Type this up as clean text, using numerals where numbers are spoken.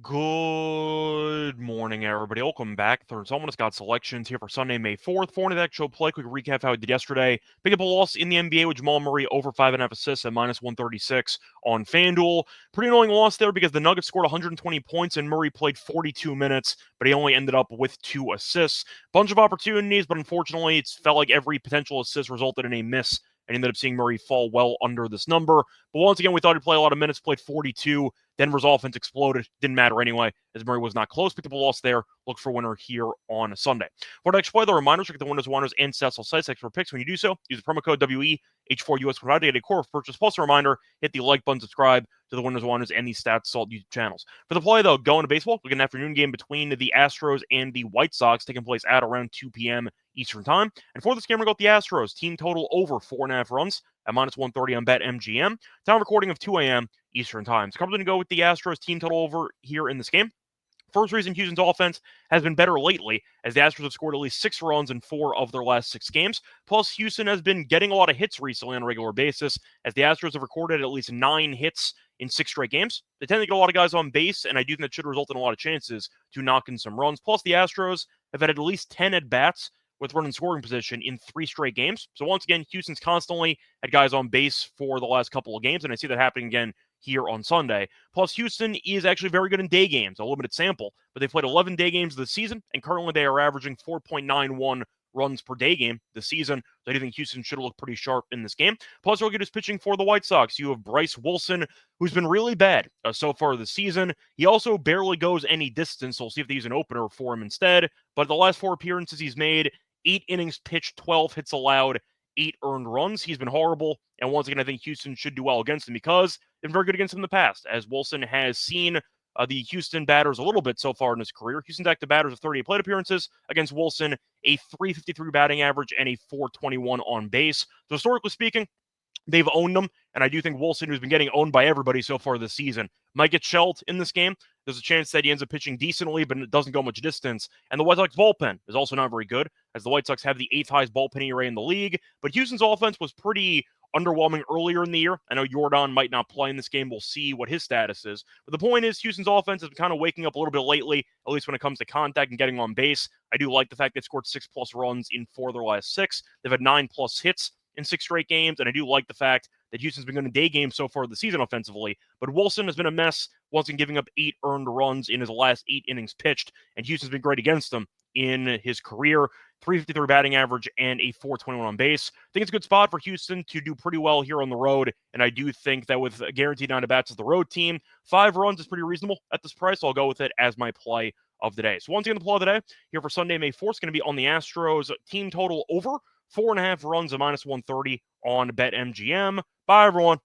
Good morning, everybody. Welcome back. Third installment got selections here for Sunday, May 4th. For an actual play, quick recap how we did yesterday. Pick up a loss in the NBA with Jamal Murray over 5.5 assists at minus 136 on FanDuel. Pretty annoying loss there because the Nuggets scored 120 points and Murray played 42 minutes, but he only ended up with 2 assists. Bunch of opportunities, but unfortunately, it felt like every potential assist resulted in a miss and ended up seeing Murray fall well under this number. But once again, we thought he'd play a lot of minutes, played 42. Denver's offense exploded. Didn't matter anyway, as Murray was not close. Picked up a loss there. Look for a winner here on Sunday. For the next play, the reminders, check the winners, Whiners, and Cecil sites for picks. When you do so, use the promo code WEH4US provided to get a core purchase. Plus a reminder, hit the like button, subscribe to the winners, Whiners, and the Stats Salt YouTube channels. For the play, though, going to baseball, we've got an afternoon game between the Astros and the White Sox taking place at around 2 p.m. Eastern Time. And for this game, we got the Astros. Team total over 4.5 runs at minus 130 on BetMGM. Time recording of 2 a.m. Eastern Time. So, coming to go with the Astros team total over here in this game. First reason Houston's offense has been better lately, as the Astros have scored at least 6 runs in 4 of their last 6 games. Plus, Houston has been getting a lot of hits recently on a regular basis, as the Astros have recorded at least 9 hits in 6 straight games. They tend to get a lot of guys on base, and I do think that should result in a lot of chances to knock in some runs. Plus, the Astros have had at least 10 at-bats with run in scoring position in 3 straight games. So once again, Houston's constantly had guys on base for the last couple of games, and I see that happening again here on Sunday. Plus, Houston is actually very good in day games, a limited sample, but they've played 11 day games this season, and currently they are averaging 4.91 runs per day game this season. So I do think Houston should look pretty sharp in this game. Plus, look at his pitching for the White Sox. You have Bryce Wilson, who's been really bad so far this season. He also barely goes any distance, so we'll see if they use an opener for him instead. But the last 4 appearances he's made, 8 innings pitched, 12 hits allowed, 8 earned runs. He's been horrible. And once again, I think Houston should do well against him because they've been very good against him in the past, as Wilson has seen the Houston batters a little bit so far in his career. Houston's active batters of 38 plate appearances against Wilson, a 353 batting average and a 421 on base. So historically speaking, they've owned them, and I do think Wilson, who's been getting owned by everybody so far this season, might get shelled in this game. There's a chance that he ends up pitching decently, but it doesn't go much distance. And the White Sox bullpen is also not very good, as the White Sox have the 8th highest bullpen ERA in the league. But Houston's offense was pretty underwhelming earlier in the year. I know Jordan might not play in this game. We'll see what his status is. But the point is, Houston's offense has been kind of waking up a little bit lately, at least when it comes to contact and getting on base. I do like the fact they've scored 6+ runs in 4 of their last 6. They've had 9+ hits in 6 straight games, and I do like the fact that Houston's been going to day games so far this season offensively, but Wilson has been a mess, once again giving up 8 earned runs in his last 8 innings pitched, and Houston's been great against them in his career. 353 batting average and a 421 on base. I think it's a good spot for Houston to do pretty well here on the road, and I do think that with a guaranteed 9 at-bats as the road team, 5 runs is pretty reasonable at this price, so I'll go with it as my play of the day. So once again, the play of the day here for Sunday, May 4th is going to be on the Astros team total over 4.5 runs at minus 130 on BetMGM. Bye, everyone.